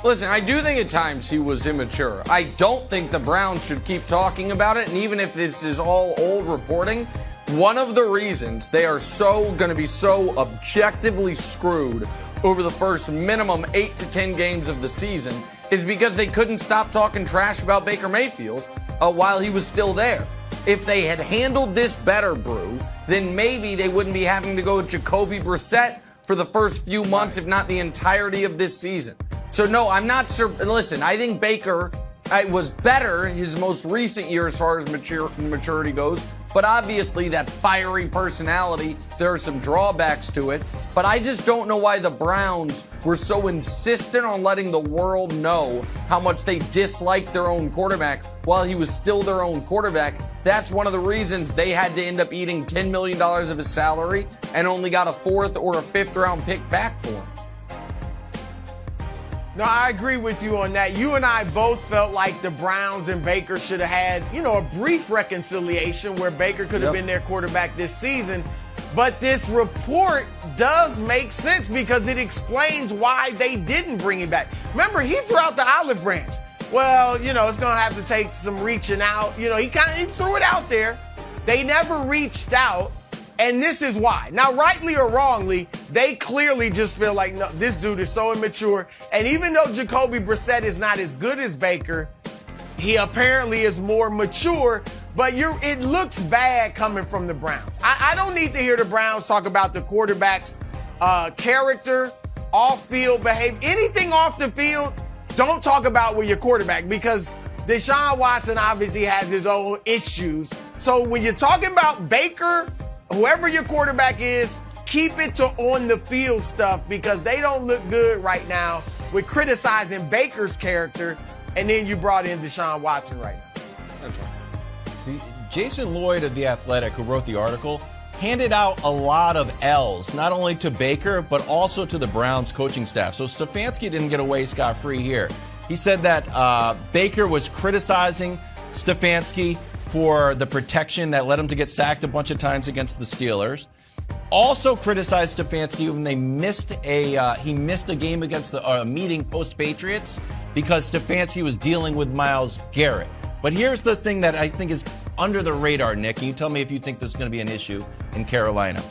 Listen, I do think at times he was immature. I don't think the Browns should keep talking about it, and even if this is all old reporting, one of the reasons they are going to be so objectively screwed over the first minimum 8 to 10 games of the season is because they couldn't stop talking trash about Baker Mayfield while he was still there. If they had handled this better, Brew, then maybe they wouldn't be having to go with Jacoby Brissett for the first few months, if not the entirety of this season. So, no, I'm not sure. Listen, I think Baker was better his most recent year as far as maturity goes. But obviously, that fiery personality, there are some drawbacks to it. But I just don't know why the Browns were so insistent on letting the world know how much they disliked their own quarterback while he was still their own quarterback. That's one of the reasons they had to end up eating $10 million of his salary and only got a 4th or a 5th round pick back for him. No, I agree with you on that. You and I both felt like the Browns and Baker should have had, a brief reconciliation where Baker could have been their quarterback this season. But this report does make sense because it explains why they didn't bring him back. Remember, he threw out the olive branch. Well, it's going to have to take some reaching out. He threw it out there. They never reached out. And this is why. Now, rightly or wrongly, they clearly just feel like, no, this dude is so immature. And even though Jacoby Brissett is not as good as Baker, he apparently is more mature. But it looks bad coming from the Browns. I don't need to hear the Browns talk about the quarterback's character, off-field behavior, anything off the field. Don't talk about with your quarterback because Deshaun Watson obviously has his own issues. So when you're talking about Baker, whoever your quarterback is, keep it to on-the-field stuff because they don't look good right now with criticizing Baker's character, and then you brought in Deshaun Watson right now. That's right. See, Jason Lloyd of The Athletic, who wrote the article, handed out a lot of L's, not only to Baker, but also to the Browns coaching staff. So Stefanski didn't get away scot-free here. He said that Baker was criticizing Stefanski for the protection that led him to get sacked a bunch of times against the Steelers. Also criticized Stefanski when they missed a game against the meeting post-Patriots because Stefanski was dealing with Myles Garrett. But here's the thing that I think is under the radar, Nick, and you tell me if you think this is going to be an issue in Carolina.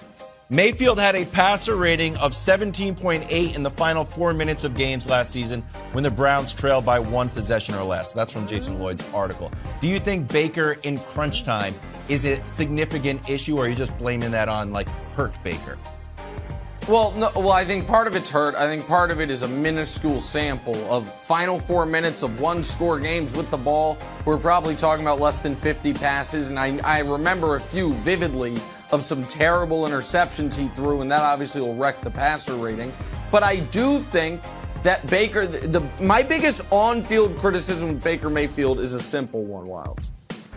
Mayfield had a passer rating of 17.8 in the final 4 minutes of games last season when the Browns trailed by 1 possession or less. That's from Jason Lloyd's article. Do you think Baker in crunch time is a significant issue, or are you just blaming that on, hurt Baker? Well, no, I think part of it's hurt. I think part of it is a minuscule sample of final 4 minutes of one-score games with the ball. We're probably talking about less than 50 passes, and I remember a few vividly of some terrible interceptions he threw, and that obviously will wreck the passer rating. But I do think that Baker, my biggest on-field criticism with Baker Mayfield is a simple one, Wilds.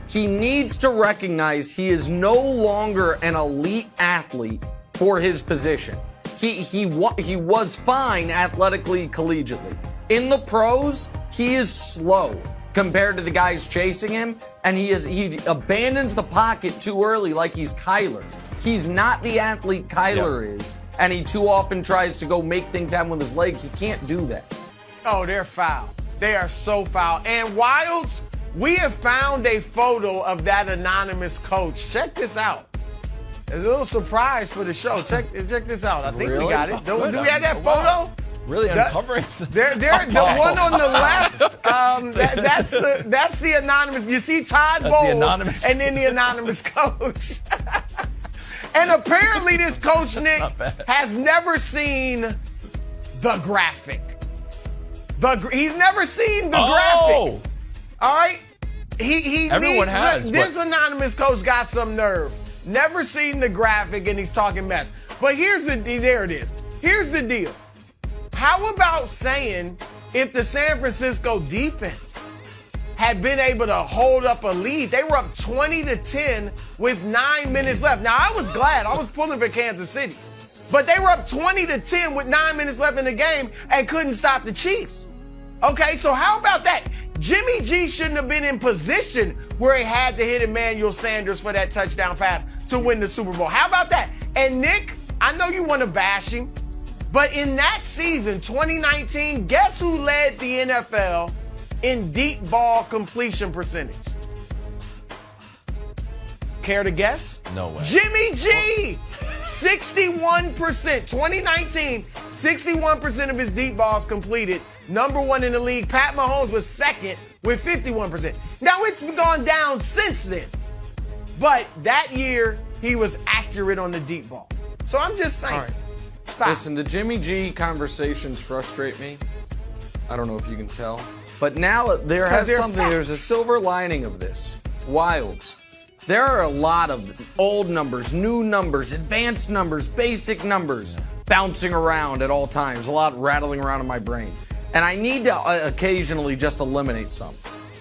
He needs to recognize he is no longer an elite athlete for his position. He was fine athletically, collegiately. In the pros, he is slow compared to the guys chasing him, and he abandons the pocket too early like he's Kyler. He's not the athlete Kyler is, and he too often tries to go make things happen with his legs. He can't do that. Oh, they're foul. They are so foul. And Wilds, we have found a photo of that anonymous coach. Check this out. There's a little surprise for the show. Check this out. I think we got it. Do we have that photo? Really uncovering. The one on the left. That's the anonymous. You see Todd Bowles and then the anonymous coach. And apparently this coach, Nick, has never seen the graphic. He's never seen the graphic. All right? Everyone has. This anonymous coach got some nerve. Never seen the graphic, and he's talking mess. But there it is. Here's the deal. How about saying if the San Francisco defense had been able to hold up a lead, they were up 20-10 with 9 minutes left. Now, I was glad. I was pulling for Kansas City. But they were up 20-10 with 9 minutes left in the game and couldn't stop the Chiefs. Okay, so how about that? Jimmy G shouldn't have been in position where he had to hit Emmanuel Sanders for that touchdown pass to win the Super Bowl. How about that? And Nick, I know you want to bash him, But in that season, 2019, guess who led the NFL in deep ball completion percentage? Care to guess? No way. Jimmy G! 61%. 2019, 61% of his deep balls completed. Number one in the league. Pat Mahomes was second with 51%. Now, it's gone down since then. But that year, he was accurate on the deep ball. So I'm just saying. All right. It's fine. Listen, the Jimmy G conversations frustrate me. I don't know if you can tell. But now there's a silver lining of this. Wilds. There are a lot of old numbers, new numbers, advanced numbers, basic numbers bouncing around at all times, a lot rattling around in my brain. And I need to occasionally just eliminate some.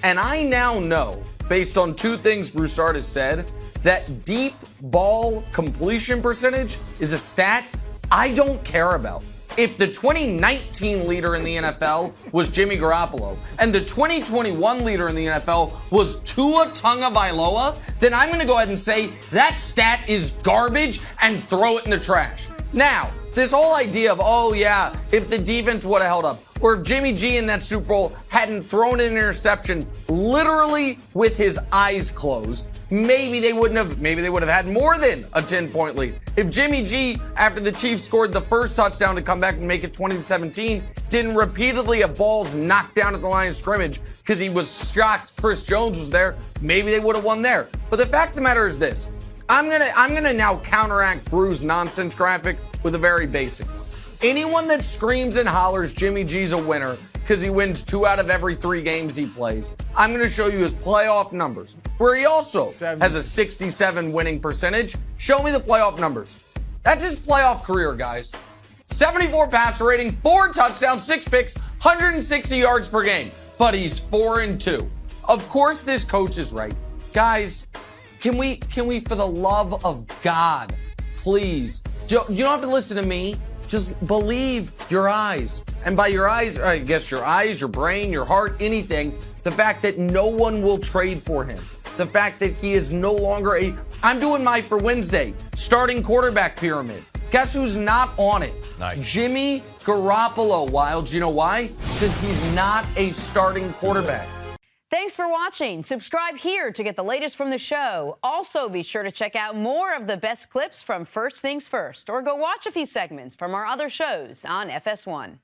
And I now know, based on two things Broussard has said, that deep ball completion percentage is a stat I don't care about. If the 2019 leader in the NFL was Jimmy Garoppolo and the 2021 leader in the NFL was Tua Tagovailoa, then I'm going to go ahead and say that stat is garbage and throw it in the trash. Now, this whole idea of, oh yeah, if the defense would have held up, or if Jimmy G in that Super Bowl hadn't thrown an interception literally with his eyes closed, maybe they would have had more than a 10-point lead. If Jimmy G, after the Chiefs scored the first touchdown to come back and make it 20-17, didn't repeatedly have balls knocked down at the line of scrimmage because he was shocked Chris Jones was there, maybe they would have won there. But the fact of the matter is this. I'm gonna now counteract Brew's nonsense graphic with a very basic one. Anyone that screams and hollers Jimmy G's a winner because he wins 2 out of every 3 games he plays, I'm going to show you his playoff numbers, where he also has a 67 winning percentage. Show me the playoff numbers. That's his playoff career, guys. 74 passer rating, 4 touchdowns, 6 picks, 160 yards per game. But he's 4-2. Of course, this coach is right. Guys, can we, for the love of God, please, you don't have to listen to me. Just believe your eyes. And by your eyes, I guess your eyes, your brain, your heart, anything, the fact that no one will trade for him. The fact that he is no longer I'm doing my, for Wednesday, starting quarterback pyramid. Guess who's not on it? Nice. Jimmy Garoppolo, Wilds. You know why? Because he's not a starting quarterback. Thanks for watching. Subscribe here to get the latest from the show. Also, be sure to check out more of the best clips from First Things First, or go watch a few segments from our other shows on FS1.